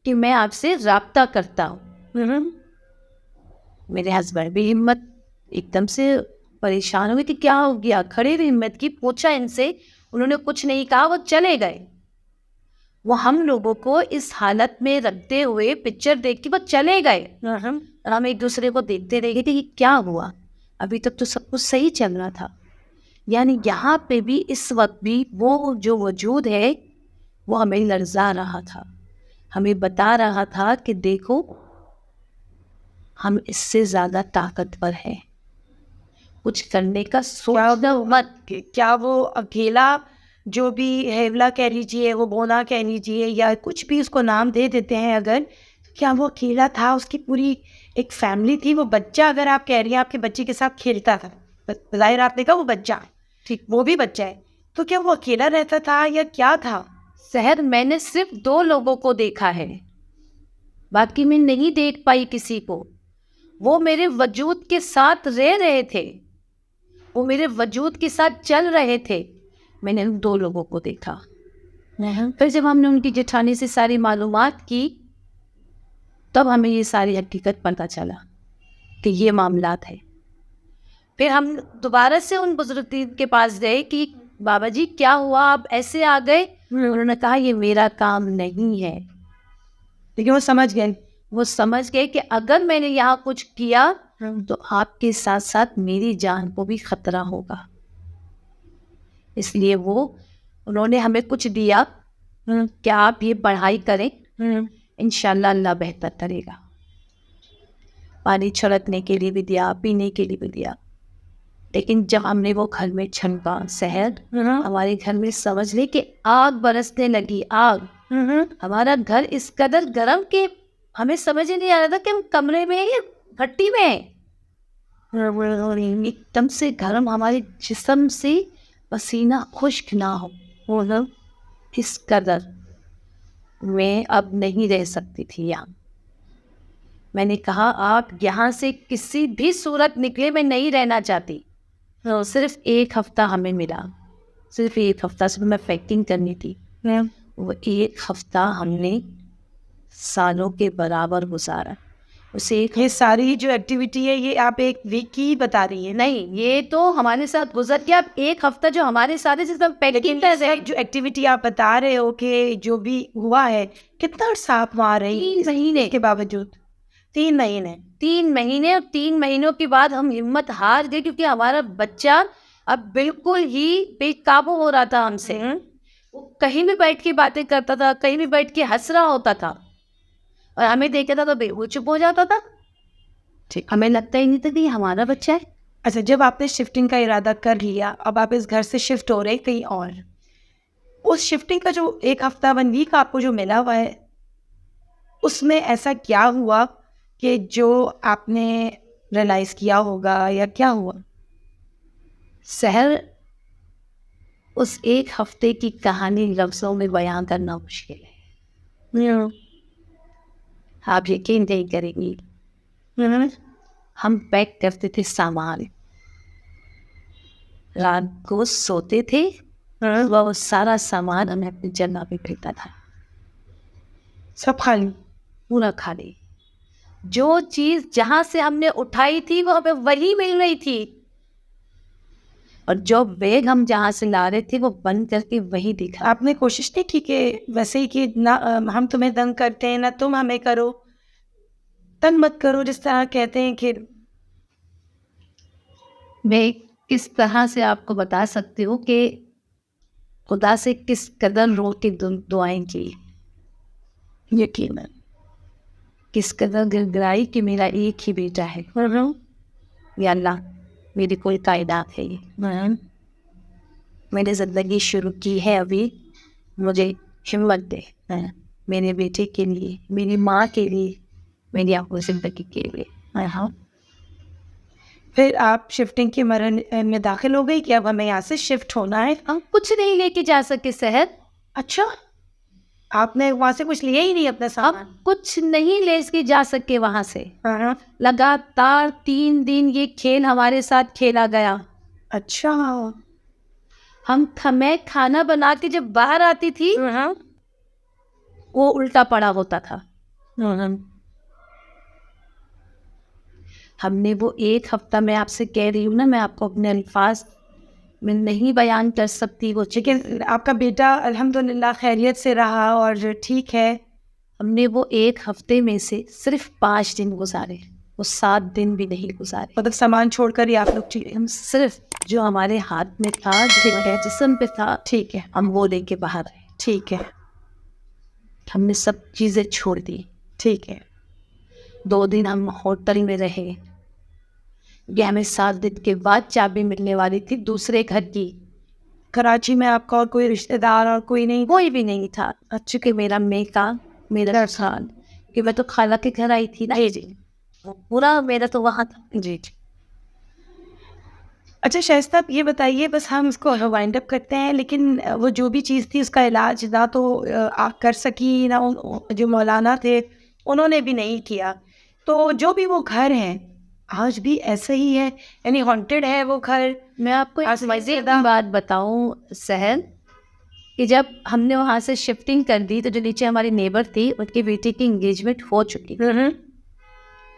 S2: کہ میں آپ سے رابطہ کرتا ہوں. میرے ہسبینڈ بھی ہمت ایک دم سے پریشان ہوئے کہ کیا ہو گیا. کھڑے ہوئے ہمت کی, پوچھا ان سے, انہوں نے کچھ نہیں کہا, وہ چلے گئے. وہ ہم لوگوں کو اس حالت میں رکھتے ہوئے پکچر دیکھ کے وہ چلے گئے. ہم ایک دوسرے کو دیکھتے رہ گئے کہ یہ کیا ہوا, ابھی تک تو سب کچھ صحیح چل رہا تھا. یعنی یہاں پہ بھی اس وقت بھی وہ جو وجود ہے وہ ہمیں لرزا رہا تھا, ہمیں بتا رہا تھا کہ دیکھو ہم اس سے زیادہ طاقتور ہیں, کچھ کرنے کا سوچنا مت.
S1: کیا وہ اکیلا جو بھی ہیولا کہہ لیجیے, وہ بونا کہہ لیجیے, یا کچھ بھی اس کو نام دے دیتے ہیں, اگر کیا وہ اکیلا تھا؟ اس کی پوری ایک فیملی تھی. وہ بچہ اگر آپ کہہ رہی ہیں آپ کے بچے کے ساتھ کھیلتا تھا, ظاہر آپ نے کہا وہ بچہ, ٹھیک, وہ بھی بچہ ہے, تو کیا وہ اکیلا رہتا تھا یا کیا تھا؟
S2: سحر میں نے صرف 2 لوگوں کو دیکھا ہے, باقی میں نہیں دیکھ پائی کسی کو. وہ میرے وجود کے ساتھ رہ رہے تھے, وہ میرے وجود کے ساتھ چل رہے تھے. میں نے ان 2 لوگوں کو دیکھا. پھر جب ہم نے ان کی جیٹھانی سے ساری معلومات کی تب ہمیں یہ ساری حقیقت پتہ چلا کہ یہ معاملات ہے. پھر ہم دوبارہ سے ان بزرگ کے پاس گئے کہ بابا جی کیا ہوا, آپ ایسے آ گئے؟ انہوں نے کہا یہ میرا کام نہیں ہے.
S1: لیکن وہ سمجھ گئے
S2: کہ اگر میں نے یہاں کچھ کیا تو آپ کے ساتھ ساتھ میری جان کو بھی خطرہ ہوگا. اس لیے انہوں نے ہمیں کچھ دیا کہ آپ یہ پڑھائی کریں, انشاءاللہ اللہ بہتر کرے گا. پانی چھڑکنے کے لیے بھی دیا, پینے کے لیے بھی دیا. لیکن جب ہم نے وہ گھر میں چھنکا سحر, ہمارے گھر میں سمجھ لے کہ آگ برسنے لگی, آگ. ہمارا گھر اس قدر گرم کہ ہمیں سمجھ ہی نہیں آ رہا تھا کہ ہم کمرے میں یا بھٹی میں ہیں. ایک دم سے گرم, ہمارے جسم سے پسینہ خشک نہ ہو, اس قدر میں اب نہیں رہ سکتی تھی یہاں. میں نے کہا آپ یہاں سے کسی بھی صورت نکلے, میں نہیں رہنا چاہتی. صرف 1 ہفتہ ہمیں ملا, صرف 1 ہفتہ سے میں پیکنگ کرنی تھی. وہ 1 ہفتہ ہم نے سالوں کے برابر گزارا.
S1: یہ ساری جو ایکٹیویٹی ہے یہ آپ 1 ویک کی بتا رہی ہیں؟
S2: نہیں, یہ تو ہمارے ساتھ گزر گیا. اب 1 ہفتہ جو ہمارے ساتھ
S1: جو ایکٹیویٹی آپ بتا رہے ہو کہ جو بھی ہوا ہے, کتنا عرصہ آپ وہاں رہی؟
S2: 3 مہینے
S1: کے باوجود 3 مہینے.
S2: 3 مہینے, اور 3 مہینوں کے بعد ہم ہمت ہار گئے کیونکہ ہمارا بچہ اب بالکل ہی بے قابو ہو رہا تھا ہم سے. وہ کہیں بھی بیٹھ کے باتیں کرتا تھا, کہیں بھی بیٹھ کے ہنس رہا ہوتا تھا, اور ہمیں دیکھتا تھا تو وہ چپ ہو جاتا تھا. ہمیں لگتا ہی نہیں تھا کہ یہ ہمارا بچہ ہے.
S1: اچھا, جب آپ نے شفٹنگ کا ارادہ کر لیا, اب آپ اس گھر سے شفٹ ہو رہے کہیں اور, اس شفٹنگ کا جو 1 ہفتہ 1 ویک آپ کو جو ملا ہوا ہے, اس میں ایسا کیا ہوا کہ جو آپ نے ریئلائز کیا ہوگا, یا کیا ہوا؟
S2: سحر, اس 1 ہفتے کی کہانی لفظوں میں بیان کرنا مشکل ہے, آپ یقین نہیں کریں گی. ہم پیک کرتے تھے سامان, رات کو سوتے تھے, وہ سارا سامان ہمیں اپنی جگہ پہ پھیلتا تھا,
S1: سب خالی,
S2: پورا خالی. جو چیز جہاں سے ہم نے اٹھائی تھی وہ ہمیں وہی مل رہی تھی, اور جو بیگ ہم جہاں سے لا رہے تھے وہ بند کر کے وہی دکھا.
S1: آپ نے کوشش نہیں کی کہ ویسے ہی کہ نہ ہم تمہیں تنگ کرتے ہیں, نہ تم ہمیں کرو, تنگ مت کرو, جس طرح کہتے ہیں کہ
S2: میں کس طرح سے آپ کو بتا سکتی ہوں کہ خدا سے کس قدر رو کے دعائیں کی, یقیناً کس قدر گڑگڑائی کہ میرا ایک ہی بیٹا ہے, یا اللہ میری کوئی کائنات ہے, یہ میں نے زندگی شروع کی ہے, ابھی مجھے ہمت دے میرے بیٹے کے لیے, میری ماں کے لیے, میری آنکھوں زندگی کے لیے.
S1: پھر آپ شفٹنگ کے مرحلے میں داخل ہو گئی کہ اب ہمیں یہاں سے شفٹ ہونا ہے.
S2: ہم کچھ نہیں لے کے جا سکے سحر.
S1: اچھا, آپ نے وہاں سے کچھ لیا ہی نہیں اپنا سامان؟
S2: ہم کچھ نہیں لے کے جا سکے وہاں سے. لگاتار 3 دن یہ کھیل ہمارے ساتھ کھیلا گیا.
S1: اچھا,
S2: میں کھانا بنا کے جب باہر آتی تھی وہ الٹا پڑا ہوتا تھا. ہم نے وہ 1 ہفتہ, میں آپ سے کہہ رہی ہوں نا, میں آپ کو اپنے الفاظ میں نہیں بیان کر سکتی وہ چیز.
S1: لیکن آپ کا بیٹا الحمدللہ خیریت سے رہا اور ٹھیک ہے.
S2: ہم نے وہ 1 ہفتے میں سے صرف 5 دن گزارے, وہ 7 دن بھی نہیں گزارے.
S1: مطلب سامان چھوڑ کر ہی آپ لوگ چلے.
S2: ہم صرف جو ہمارے ہاتھ میں تھا, جو ہمارے جسم پہ تھا,
S1: ٹھیک ہے,
S2: ہم وہ لے کے باہر آئے.
S1: ٹھیک ہے,
S2: ہم نے سب چیزیں چھوڑ دی.
S1: ٹھیک ہے.
S2: 2 دن ہم ہوٹل میں رہے. یہ ہمیں 7 دن کے بعد چابی ملنے والی تھی دوسرے گھر کی.
S1: کراچی میں آپ کا اور کوئی رشتہ دار اور کوئی نہیں؟
S2: کوئی بھی نہیں تھا. چونکہ میرا میکا, میرا خان, کہ میں تو خالہ کے گھر آئی تھی نا.
S1: جی.
S2: وہ پورا میرا تو وہاں تھا.
S1: جی. اچھا شائستہ, آپ یہ بتائیے, بس ہم اس کو وائنڈ اپ کرتے ہیں, لیکن وہ جو بھی چیز تھی اس کا علاج نہ تو آپ کر سکی, نہ جو مولانا تھے انہوں نے بھی نہیں کیا. تو جو بھی وہ گھر ہیں آج بھی ایسا ہی ہے, یعنی ہانٹیڈ ہے وہ گھر.
S2: میں آپ کو ایک مزے کی بات بتاؤں سہل, کہ جب ہم نے وہاں سے شفٹنگ کر دی تو جو نیچے ہماری نیبر تھی, ان کی بیٹی کی انگیجمنٹ ہو چکی.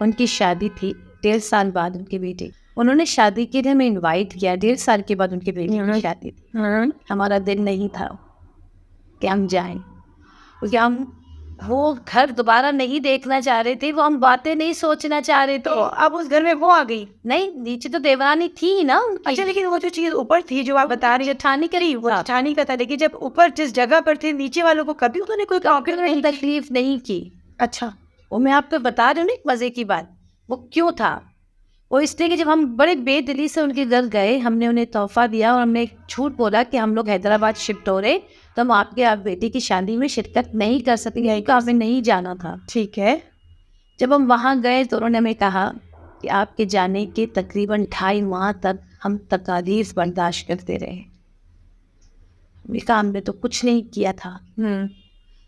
S2: ان کی شادی تھی 1.5 سال بعد. ان کی بیٹی, انہوں نے شادی کے لیے ہمیں انوائٹ کیا. 1.5 سال کے بعد ان کی بیٹی کی شادی تھی. ہمارا دل نہیں تھا کہ ہم جائیں, کیونکہ ہم وہ گھر دوبارہ نہیں دیکھنا چاہ رہے تھے, وہ ہم باتیں نہیں سوچنا چاہ رہے تھے.
S1: تو اب اس گھر میں وہ آ گئی
S2: نہیں, نیچے تو دیورانی تھی نا.
S1: اچھا, لیکن وہ جو چیز اوپر تھی جو آپ بتا رہی
S2: جٹھانی کری
S1: وہ جٹھانی کا تھا, لیکن جب اوپر جس جگہ پر تھے نیچے والوں کو کبھی انہوں نے کوئی
S2: تکلیف نہیں کی.
S1: اچھا,
S2: وہ میں آپ کو بتا رہی ہوں نا ایک مزے کی بات. وہ کیوں تھا, وہ اس لیے کہ جب ہم بڑے بے دلی سے ان کے گھر گئے, ہم نے انہیں تحفہ دیا اور ہم نے ایک جھوٹ بولا کہ ہم لوگ حیدرآباد شفٹ ہو رہے, تو ہم آپ بیٹی کی شادی میں شرکت نہیں کر سکیں گے, کیونکہ ہمیں نہیں جانا تھا.
S1: ٹھیک ہے. جب
S2: ہم وہاں گئے تو انہوں نے ہمیں کہا کہ آپ کے جانے کے تقریباً 2.5 ماہ تک ہم تکالیف برداشت کرتے رہے. ہم نے کہا ہم نے تو کچھ نہیں کیا تھا,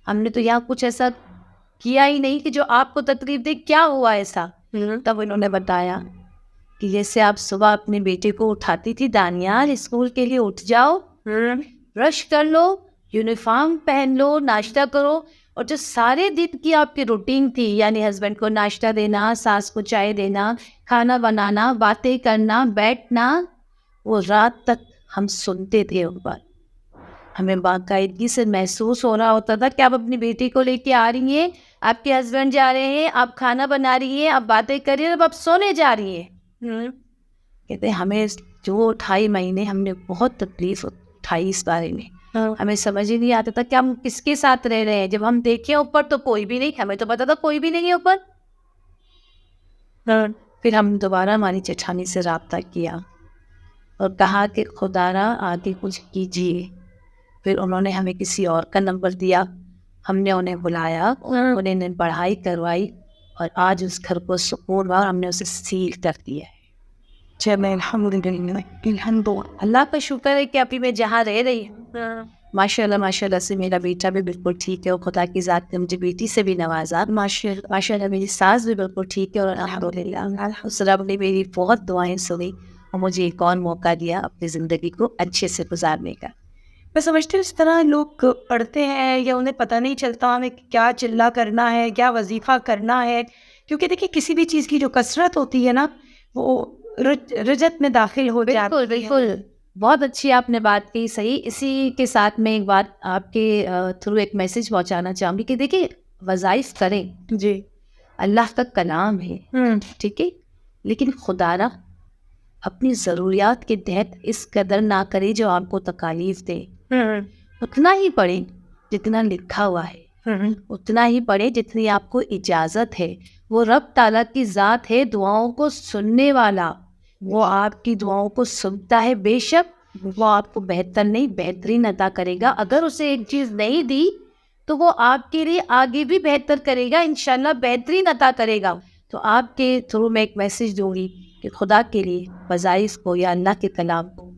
S2: ہم نے تو یہاں کچھ ایسا کیا ہی نہیں کہ جو آپ کو تکلیف دے. کیا ہوا ایسا؟ تب انہوں نے بتایا کہ جیسے آپ صبح اپنے بیٹے کو اٹھاتی تھی, دانیال اسکول کے لیے اٹھ جاؤ, برش کر لو, یونیفارم پہن لو, ناشتہ کرو, اور جو سارے دن کی آپ کی روٹین تھی, یعنی ہسبینڈ کو ناشتہ دینا, ساس کو چائے دینا, کھانا بنانا, باتیں کرنا, بیٹھنا, وہ رات تک ہم سنتے تھے ان پر. ہمیں باقاعدگی سے محسوس ہو رہا ہوتا تھا کہ آپ اپنی بیٹی کو لے کے آ رہی ہیں, آپ کے ہسبینڈ جا رہے ہیں, آپ کھانا بنا رہی ہیں, آپ باتیں کر رہی ہیں, اب آپ سونے جا رہی ہیں. کہتے ہیں ہمیں جو 2.5 مہینے ہم نے بہت تکلیف اٹھائی اس بارے میں. ہمیں سمجھ ہی نہیں آتا تھا کہ ہم کس کے ساتھ رہ رہے ہیں. جب ہم دیکھیں اوپر تو کوئی بھی نہیں, ہمیں تو پتا تھا کوئی بھی نہیں ہے اوپر. پھر ہم دوبارہ ہماری جٹھانی سے رابطہ کیا اور کہا کہ خدا را آگے کچھ کیجیے. پھر انہوں نے ہمیں کسی اور کا نمبر دیا, ہم نے انہیں بلایا, انہیں نے پڑھائی کروائی, اور آج اس گھر کو سکون ہوا اور ہم نے اسے سیل کر دیا ہے. اللہ کا شکر ہے کہ ابھی میں جہاں رہ رہی ہوں ماشاء اللہ سے میرا بیٹا بھی بالکل ٹھیک ہے, اور خدا کی ذات نے مجھے بیٹی سے بھی نوازا. ماشاء اللہ میری ساس بھی بالکل ٹھیک ہے, اور الحمدللہ اس رب نے میری بہت دعائیں سنی اور مجھے ایک اور موقع دیا اپنی زندگی کو اچھے سے گزارنے کا.
S1: میں سمجھتی ہوں اس طرح لوگ پڑھتے ہیں یا انہیں پتہ نہیں چلتا ہمیں کیا چلہ کرنا ہے, کیا وظیفہ کرنا ہے, کیونکہ دیکھیں کسی بھی چیز کی جو کثرت ہوتی ہے نا وہ رجت میں داخل ہو جاتی ہے.
S2: بالکل بہت اچھی آپ نے بات کی. صحیح, اسی کے ساتھ میں ایک بات آپ کے تھرو ایک میسج پہنچانا چاہوں گی کہ دیکھیں وظائف کریں,
S1: جی
S2: اللہ کا کلام ہے, ٹھیک ہے, لیکن خدا را اپنی ضروریات کے تحت اس قدر نہ کرے جو آپ کو تکالیف دے. اتنا ہی پڑھیں جتنا لکھا ہوا ہے, اتنا ہی پڑھیں جتنی آپ کو اجازت ہے. وہ رب تعالیٰ کی ذات ہے دعاؤں کو سننے والا, وہ آپ کی دعاؤں کو سنتا ہے. بے شک وہ آپ کو بہتر نہیں بہترین عطا کرے گا. اگر اسے ایک چیز نہیں دی تو وہ آپ کے لیے آگے بھی بہتر کرے گا, انشاءاللہ بہترین عطا کرے گا. تو آپ کے تھرو میں ایک میسج دوں گی کہ خدا کے لیے وظائف کو یا اللہ کے کلام کو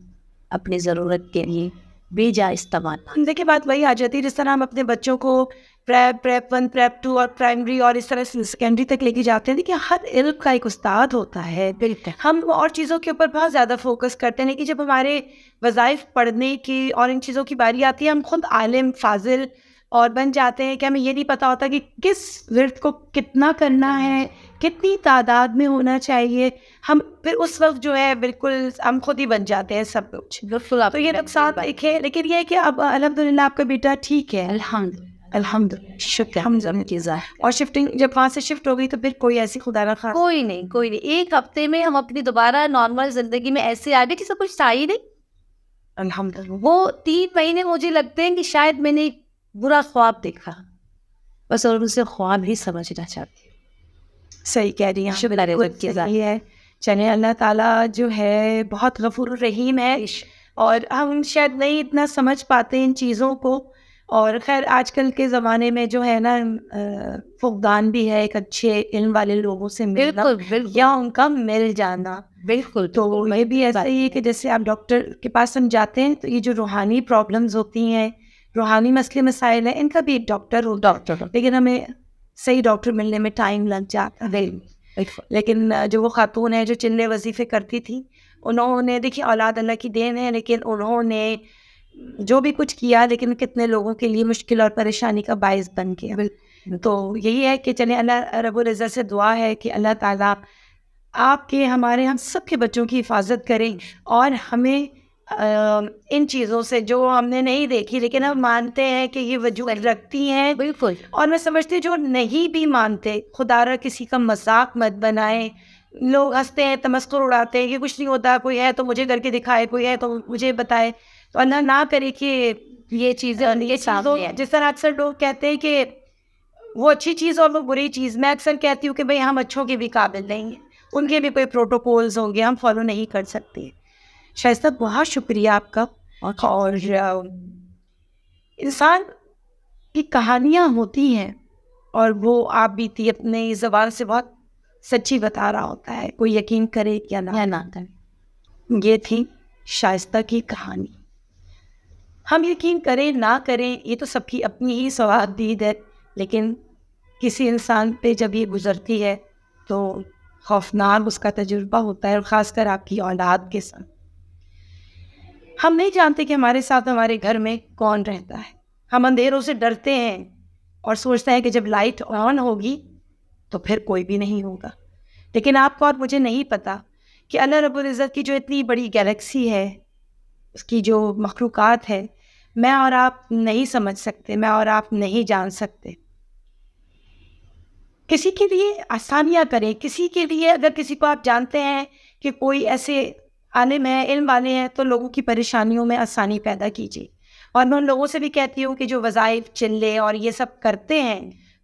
S2: اپنی ضرورت کے لیے بے جا استعمال.
S1: دیکھیں بات وہی آ جاتی ہے جس طرح ہم اپنے بچوں کو پریپ 1 پریپ 2 اور پرائمری اور اس طرح سے سیکنڈری تک لے کے جاتے ہیں. دیکھیں ہر علم کا ایک استاد ہوتا ہے. ہم اور چیزوں کے اوپر بہت زیادہ فوکس کرتے ہیں, کہ جب ہمارے وظائف پڑھنے کی اور ان چیزوں کی باری آتی ہے ہم خود عالم فاضل اور بن جاتے ہیں کہ ہمیں یہ نہیں پتہ ہوتا کہ کس ورد کو کتنا کرنا ہے, کتنی تعداد میں ہونا چاہیے. ہم پھر اس وقت جو ہے بالکل ہم خود ہی بن جاتے ہیں سب کچھ.
S2: بالکل.
S1: تو یہ نقصان دیکھے, لیکن یہ ہے کہ اب الحمدللہ آپ کا بیٹا ٹھیک ہے. الحمدللہ
S2: شکر.
S1: اور شفٹنگ جب وہاں سے شفٹ ہو گئی تو پھر کوئی ایسی خدا نہ خواستہ
S2: کوئی نہیں. 1 ہفتے میں ہم اپنی دوبارہ نارمل زندگی میں ایسے آ گئے کہ سب کچھ تھا ہی نہیں.
S1: الحمدللہ.
S2: وہ 3 مہینے مجھے لگتے ہیں کہ شاید میں نے ایک برا خواب دیکھا, بس اور اسے خواب ہی سمجھنا چاہتی.
S1: صحیح کہہ رہی ہیں, صحیح ہے. چلیں, اللہ تعالیٰ جو ہے بہت غفور الرحیم ہے, اور ہم شاید نہیں اتنا سمجھ پاتے ان چیزوں کو. اور خیر آج کل کے زمانے میں جو ہے نا فقدان بھی ہے ایک اچھے علم والے لوگوں سے ملنا یا ان کا مل جانا.
S2: بالکل.
S1: تو میں بھی ایسا ہی ہے کہ جیسے آپ ڈاکٹر کے پاس ہم جاتے ہیں تو یہ جو روحانی پرابلمز ہوتی ہیں, روحانی مسئلے مسائل ہیں, ان کا بھی ایک ڈاکٹر ہوتا ہے, لیکن ہمیں صحیح ڈاکٹر ملنے میں ٹائم لگ جاتا ہے. لیکن جو وہ خاتون ہے جو چلے وظیفے کرتی تھی, انہوں نے دیکھیے اولاد اللہ کی دین ہے, لیکن انہوں نے جو بھی کچھ کیا لیکن کتنے لوگوں کے لیے مشکل اور پریشانی کا باعث بن گیا. تو یہی ہے کہ چلیں اللہ رب العزت سے دعا ہے کہ اللہ تعالیٰ آپ کے ہمارے ہم سب کے بچوں کی حفاظت کریں, اور ہمیں ان چیزوں سے جو ہم نے نہیں دیکھی لیکن ہم مانتے ہیں کہ یہ وجود رکھتی ہیں.
S2: بالکل.
S1: اور میں سمجھتی ہوں جو نہیں بھی مانتے, خدا را کسی کا مذاق مت بنائیں. لوگ ہنستے ہیں, تمسخر اڑاتے ہیں کہ کچھ نہیں ہوتا, کوئی ہے تو مجھے کر کے دکھائے, کوئی ہے تو مجھے بتائے. تو اللہ نہ کرے کہ یہ چیزیں جس طرح اکثر لوگ کہتے ہیں کہ وہ اچھی چیز اور وہ بری چیز. میں اکثر کہتی ہوں کہ بھئی ہم اچھوں کے بھی قابل نہیں ہیں, ان کے بھی کوئی پروٹوکولز ہوں گے, ہم فالو نہیں کر سکتے. شائستہ بہت شکریہ آپ کا. اور انسان کی کہانیاں ہوتی ہیں اور وہ آپ بیتی اپنے زبان سے بہت سچی بتا رہا ہوتا ہے, کوئی یقین کرے یا نہ کرے. یہ تھی شائستہ کی کہانی. ہم یقین کریں نہ کریں یہ تو سب کی اپنی ہی سوادید ہے, لیکن کسی انسان پہ جب یہ گزرتی ہے تو خوفناک اس کا تجربہ ہوتا ہے, اور خاص کر آپ کی اولاد کے ساتھ. ہم نہیں جانتے کہ ہمارے ساتھ ہمارے گھر میں کون رہتا ہے. ہم اندھیروں سے ڈرتے ہیں اور سوچتے ہیں کہ جب لائٹ آن ہوگی تو پھر کوئی بھی نہیں ہوگا. لیکن آپ کو اور مجھے نہیں پتا کہ اللہ رب العزت کی جو اتنی بڑی گیلیکسی ہے, اس کی جو مخلوقات ہے, میں اور آپ نہیں سمجھ سکتے, میں اور آپ نہیں جان سکتے. کسی کے لیے آسانیاں کریں, کسی کے لیے اگر کسی کو آپ جانتے ہیں کہ کوئی ایسے عالم ہے, علم والے ہیں, تو لوگوں کی پریشانیوں میں آسانی پیدا کیجیے. اور میں ان لوگوں سے بھی کہتی ہوں کہ جو وظائف چلے اور یہ سب کرتے ہیں,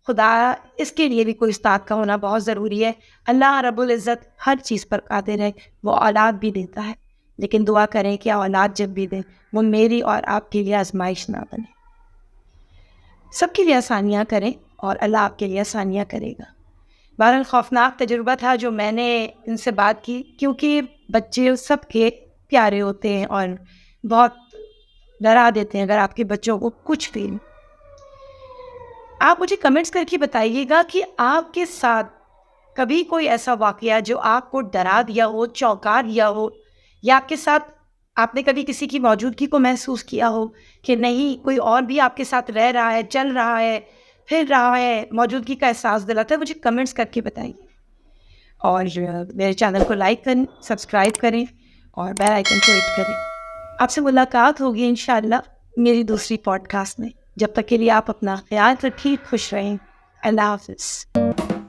S1: خدا اس کے لیے بھی کوئی استاد کا ہونا بہت ضروری ہے. اللہ رب العزت ہر چیز پر قادر ہے, وہ اولاد بھی دیتا ہے, لیکن دعا کریں کہ اولاد جب بھی دیں وہ میری اور آپ کے لیے آزمائش نہ بنے. سب کے لیے آسانیاں کریں اور اللہ آپ کے لیے آسانیاں کرے گا. بہرحال خوفناک تجربہ تھا جو میں نے ان سے بات کی, کیونکہ بچے سب کے پیارے ہوتے ہیں اور بہت ڈرا دیتے ہیں اگر آپ کے بچوں کو کچھ بھی. آپ مجھے کمنٹس کر کے بتائیے گا کہ آپ کے ساتھ کبھی کوئی ایسا واقعہ جو آپ کو ڈرا دیا ہو, چونکا دیا ہو, یا آپ کے ساتھ آپ نے کبھی کسی کی موجودگی کو محسوس کیا ہو کہ نہیں کوئی اور بھی آپ کے ساتھ رہ رہا ہے, چل رہا ہے, پھر رہا ہے, موجودگی کا احساس دلاتا ہے. مجھے کمنٹس کر کے بتائیے. اور میرے چینل کو لائک کریں, سبسکرائب کریں اور بیل آئیکن کو ہٹ کریں. آپ سے ملاقات ہوگی انشاءاللہ میری دوسری پوڈ کاسٹ میں. جب تک کے لیے آپ اپنا خیال رکھیے, خوش رہیں. اللہ حافظ.